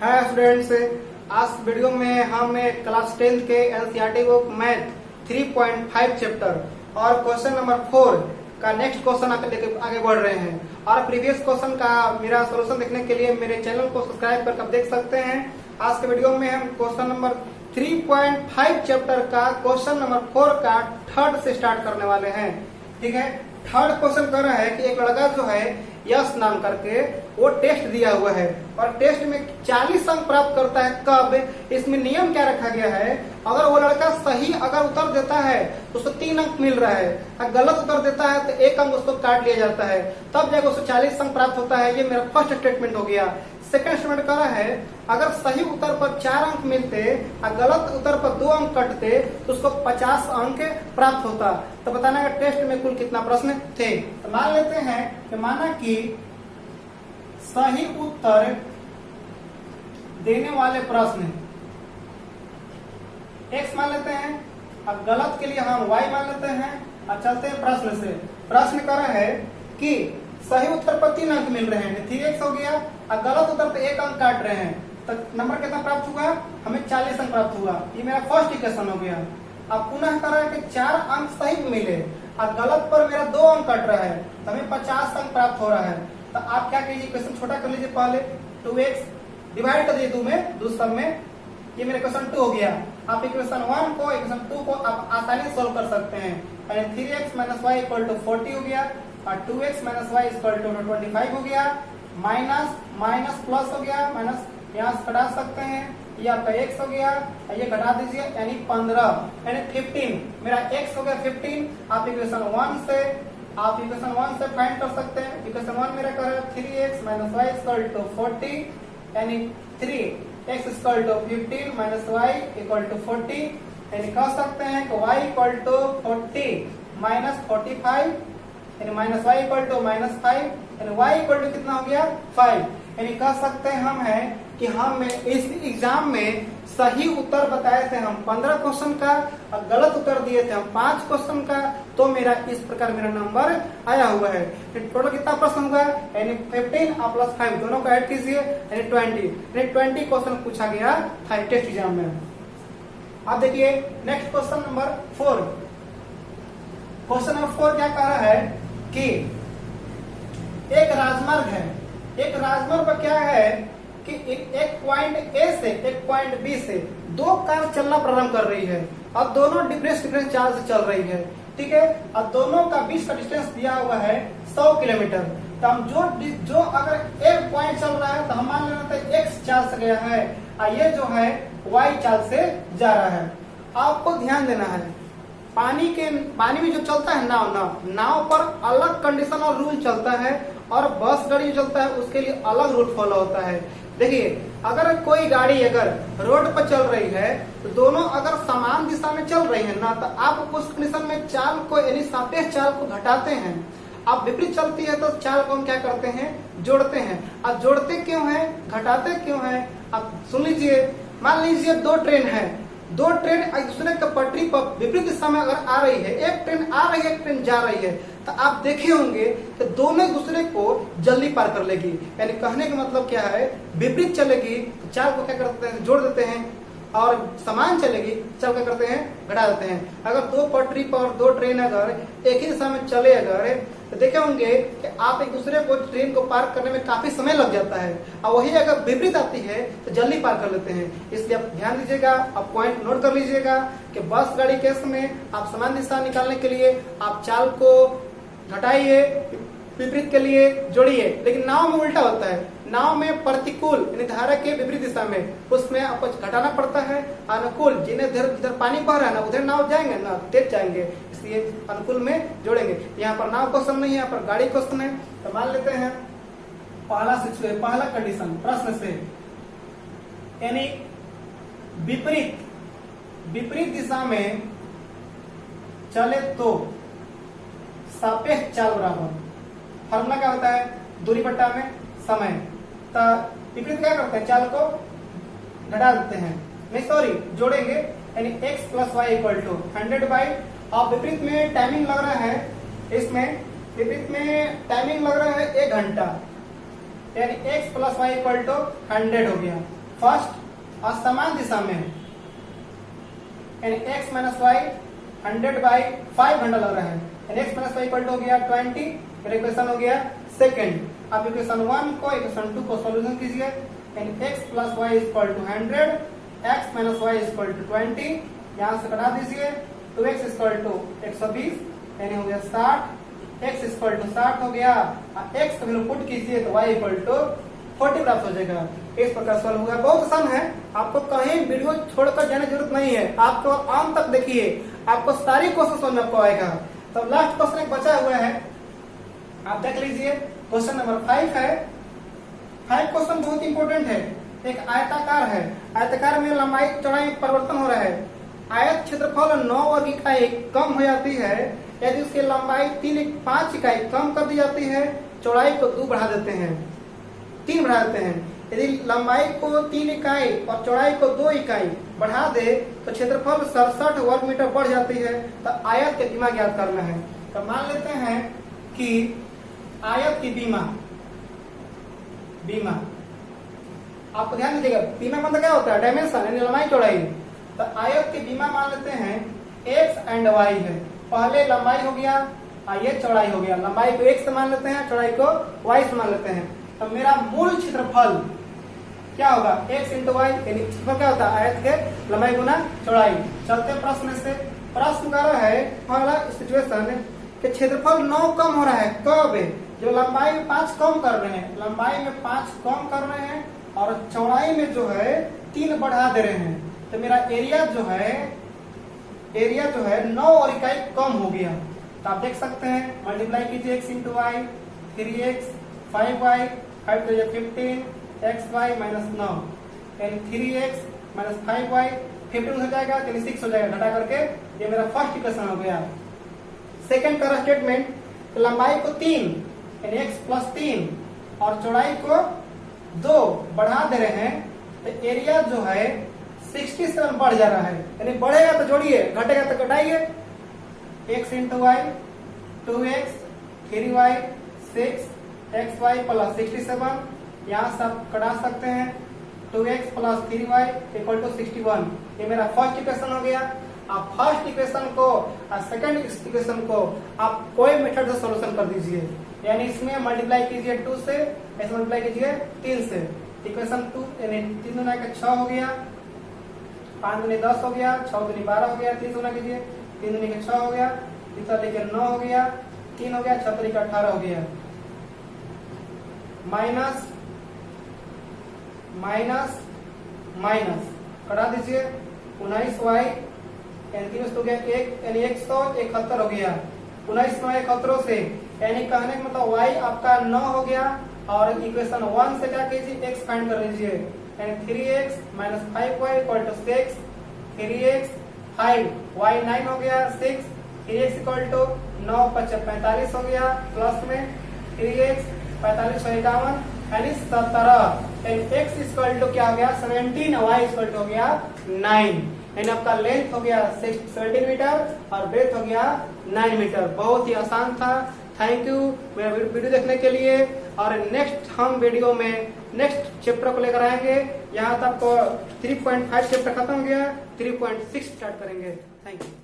Hi students, आज video में हम क्लास 10 के एनसीईआरटी बुक मैथ 3.5 चैप्टर और क्वेश्चन नंबर 4 का नेक्स्ट क्वेश्चन आगे बढ़ रहे हैं। और प्रीवियस क्वेश्चन का मेरा सोल्यूशन देखने के लिए मेरे चैनल को सब्सक्राइब करके देख सकते हैं। आज के वीडियो में हम क्वेश्चन नंबर 3.5 चैप्टर का क्वेश्चन नंबर 4 का थर्ड से स्टार्ट करने वाले हैं। ठीक है, थर्ड क्वेश्चन कर रहा है कि एक लड़का जो है यश नाम करके वो टेस्ट दिया हुआ है और टेस्ट में 40 अंक प्राप्त करता है। कब? इसमें नियम क्या रखा गया है, अगर वो लड़का सही अगर उत्तर देता है तो उसको 3 अंक मिल रहा है, अगर गलत उत्तर देता है तो 1 अंक उसको काट लिया जाता है, तब जाकर उसको 40 अंक प्राप्त होता है। ये मेरा फर्स्ट स्टेटमेंट हो गया। सेकंड स्टेटमेंट कर रहा है अगर सही उत्तर पर 4 अंक मिलते और गलत उत्तर पर 2 अंक कटते तो उसको 50 अंक प्राप्त होता। तो बताना है टेस्ट में कुल कितना प्रश्न थे। तो मान लेते हैं कि माना कि सही उत्तर देने वाले प्रश्न x मान लेते हैं, अब गलत के लिए हम y मान लेते हैं। अब चलते हैं प्रश्न से। प्रश्न कर रहा है कि सही उत्तर पर 3 अंक मिल रहे हैं, 3x हो गया, और गलत उत्तर पर 1 अंक काट रहे हैं, तो नंबर कितना प्राप्त हुआ? हमें 40 अंक प्राप्त हुआ। ये मेरा फर्स्ट इक्वेशन हो गया। अब पुनः कर रहा है कि 4 अंक सही मिले और गलत पर मेरा 2 अंक कट रहा है, तो हमें 50 अंक प्राप्त हो रहा है। तो आप क्या कीजिए, इक्वेशन छोटा कर लीजिए। पहले 2x डिवाइड कर दीजिए दो सब में, ये मेरा क्वेश्चन 2 हो गया। आप इक्वेशन 1 को इक्वेशन 2 को आप आसानी से सोल्व कर सकते हैं। 3x - y = 40 हो गया और 2x - y = 25 हो गया, माइनस माइनस प्लस हो गया, माइनस यहाँ से घटा सकते हैं, ये आपका x हो गया, ये घटा दीजिए यानी 15 यानी 15 मेरा x हो गया 15। आप इक्वेशन 1 से फाइंड कर सकते हैं। इक्वेशन 1 मेरा कर 3x - y = 40 यानी 3x = 15 - y = 40 यानी कह सकते हैं कि y = 40 - 45 यानी माइनस y = -5 यानी y = कितना हो गया 5। यानी कह सकते हैं हम है कि हम इस एग्जाम में सही उत्तर बताए थे हम 15 क्वेश्चन का और गलत उत्तर दिए थे हम 5 क्वेश्चन का, तो मेरा इस प्रकार मेरा नंबर आया हुआ है। टोटल कितना प्रश्न हुआ? यानी 15 और +5 दोनों को ऐड कीजिए यानी 20 यानी 20 क्वेश्चन पूछा गया था टेस्ट एग्जाम में। अब देखिए next question number 4। Question number 4 क्या कह रहा है कि एक राजमार्ग है, एक राजमार्ग पर क्या है कि एक पॉइंट A से एक पॉइंट B से 2 कार चलना प्रारंभ कर रही है और दोनों डिफरेंट चार्ज से चल रही है। ठीक है, और दोनों का बीच का डिस्टेंस दिया हुआ है 100 किलोमीटर। तो हम जो अगर एक पॉइंट चल रहा है तो हम मान लेते हैं x चार्ज से गया है और ये जो है y चार्ज से जा रहा है। आपको ध्यान देना है पानी में जो चलता है नाव पर अलग कंडीशन और रूल चलता है और बस गाड़ी जो चलता है उसके लिए अलग रूट फॉलो होता है। देखिए अगर कोई गाड़ी अगर रोड पर चल रही है तो दोनों अगर समान दिशा में चल रही है ना, तो आप उस कंडीशन में चाल को यानी सापेक्ष चाल को घटाते हैं। अब विपरीत चलती है तो चाल को हम क्या करते हैं? जोड़ते हैं। अब जोड़ते क्यों है, घटाते क्यों है? अब सुन लीजिए, मान लीजिए 2 ट्रेन है, 2 ट्रेन एक दूसरे के पटरी पर विपरीत दिशा में अगर आ रही है, एक ट्रेन आ रही है एक ट्रेन जा रही है, तो आप देखे होंगे कि दोनों एक दूसरे को जल्दी पार कर लेगी। यानी कहने का मतलब क्या है, विपरीत चलेगी तो चाल को क्या करते हैं? जोड़ देते हैं, और समान चलेगी चाल क्या करते हैं? घटा देते हैं। अगर 2 पटरी पर 2 ट्रेन अगर एक ही दिशा में चले अगर तो देखे होंगे कि आप एक दूसरे को ट्रेन को पार करने में काफी समय लग जाता है, और वही अगर विपरीत आती है तो जल्दी पार कर लेते हैं। इसलिए आप ध्यान दीजिएगा, आप पॉइंट नोट कर लीजिएगा कि बस गाड़ी केस में आप समान दिशा निकालने के लिए आप चाल को घटाइए, विपरीत के लिए जोड़िए। लेकिन नाव में उल्टा होता है, नाव में प्रतिकूल यानी धारा के विपरीत दिशा में उसमें आपको घटाना पड़ता है, अनुकूल जिधर पानी बह रहा है ना उधर नाव जाएंगे ना तेज जाएंगे, इसलिए अनुकूल में जोड़ेंगे। यहाँ पर नाव क्वेश्चन नहीं है, यहाँ पर गाड़ी क्वेश्चन है। तो मान लेते हैं पहला कंडीशन प्रश्न से, यानी विपरीत दिशा में चले तो सापेक्ष चाल बराबर फॉर्मूला क्या होता है? दूरी बट्टा में समय। तो विपरीत क्या करते हैं? चाल को घटा देते हैं, नहीं सॉरी जोड़ेंगे, यानी x + y = 100/। और विपरीत में टाइमिंग लग रहा है, इसमें विपरीत में टाइमिंग लग रहा है 1 घंटा, यानी x + y = 100 हो गया। फर्स्ट असमान दिशा में यानी x माइनस वाई 100/5 घंटा लग रहा है यानी x minus Y equal to हो गया 20। मेरा इक्वेशन हो गया सेकंड। अब इक्वेशन 1 को इक्वेशन 2 को सॉल्यूशन कीजिए यानी x plus Y equal to 100, x minus Y equal to 20, यहाँ से कटा दीजिए तो x इक्वल टू 120 यानी हो गया 60, x इक्वल टू 60 हो गया, x का वैल्यू पुट कीजिए तो y इक्वल टू 40 प्राप्त हो जाएगा। इस प्रकार सॉल्व होगा। बहुत आसान है, आपको कहीं वीडियो छोड़कर जाने की जरूरत नहीं है, आपको अंत तक देखिए, आपको सारी क्वेश्चन समझ में आपको आएगा। तो लास्ट क्वेश्चन एक बचा हुआ है, आप देख लीजिए। क्वेश्चन नंबर 5 है। 5 क्वेश्चन बहुत इंपॉर्टेंट है। एक आयताकार है, आयताकार में लंबाई चौड़ाई में परिवर्तन हो रहा है। आयत क्षेत्रफल 9 वर्ग इकाई कम हो जाती है यदि उसकी लंबाई 5 इकाई कम कर दी जाती है, चौड़ाई को 2 बढ़ा देते हैं, 3 बढ़ा देते हैं। यदि लंबाई को 3 इकाई और चौड़ाई को 2 इकाई बढ़ा दे तो क्षेत्रफल 67 वर्ग मीटर बढ़ जाती है। तो आयत की बीमा ज्ञात करना है। तो मान लेते हैं कि आयत की बीमा आपको ध्यान दीजिएगा, बीमा मतलब क्या होता है? डायमेंशन यानी लंबाई चौड़ाई। तो आयत की बीमा मान लेते हैं x एंड y है। पहले लंबाई हो गया और ये चौड़ाई हो गया। लंबाई को x से मान लेते हैं, चौड़ाई को y से मान लेते हैं। तो मेरा मूल क्षेत्रफल क्या होगा? x इंटू वाई यानी क्षेत्रफल क्या होता है? आयत के लंबाई गुना चौड़ाई। चलते प्रश्न से। प्रश्न कर रहा है पहला सिचुएशन कि क्षेत्रफल 9 कम हो रहा है। कब? जो लंबाई में 5 कम कर रहे हैं, लंबाई में 5 कम कर रहे हैं और चौड़ाई में जो है 3 बढ़ा दे रहे हैं। तो मेरा एरिया जो है 9 और इकाई कम हो गया। तो आप देख सकते हैं, मल्टीप्लाई कीजिए x into Y 3x 5y 5 तो 15 xy माइनस 9 यानी 3x माइनस 5y 15 हो जाएगा यानी 6 हो जाएगा। घटा करके ये मेरा फर्स्ट इक्वेशन हो गया। सेकंड का स्टेटमेंट, तो लंबाई को 3 यानी x प्लस 3 और चौड़ाई को 2 बढ़ा दे रहे हैं। तो एरिया जो है 67 बढ़ जा रहा है यानी बढ़ेगा तो जोड़िए, घटेगा तो घटाइए। x into Y 2x 3y 6xy plus 67, यहाँ से आप कटा सकते हैं 2x plus 3y equal to 61। ये मेरा फर्स्ट इक्वेशन हो गया। आप फर्स्ट इक्वेशन को और सेकंड इक्वेशन को आप कोई मेथड से सॉल्यूशन कर दीजिए, यानी इसमें मल्टीप्लाई कीजिए 2 से, ऐसे मल्टीप्लाई कीजिए 3 से। इक्वेशन 2 यानी 3 दूना का 6 हो गया, 5 दूनी 10 हो गया, 6 दूनी 12 हो गया, 3 गुना कीजिए 3 दूनी का 6 हो गया, 3 लेके 9 हो गया, 3 हो गया, 6 तरीका 18 हो गया। माइनस माइनस माइनस कटा दीजिए 19y यानी हो गया 1 यानी 171 हो गया। 19 9 71 से यानी कहने का मतलब y आपका 9 हो गया और इक्वेशन 1 से क्या कीजिए x फाइंड कर लीजिए यानी 3x minus 5y equal to 6, 3x 5 y 9 हो गया 6, 3x इक्वल टू 9 5 45 हो गया, प्लस में 3x 45 51 यानी 17 यानी x इक्वल टू क्या हो गया 17, y इक्वल टू हो गया 9 यानी आपका लेंथ हो गया 17 मीटर और ब्रेथ हो गया 9 मीटर। बहुत ही आसान था। थैंक यू मेरा वीडियो देखने के लिए। और नेक्स्ट हम वीडियो में नेक्स्ट चैप्टर को लेकर आएंगे। यहाँ तक 3.5 चैप्टर खत्म हो गया, 3.6 स्टार्ट करेंगे। Thank you.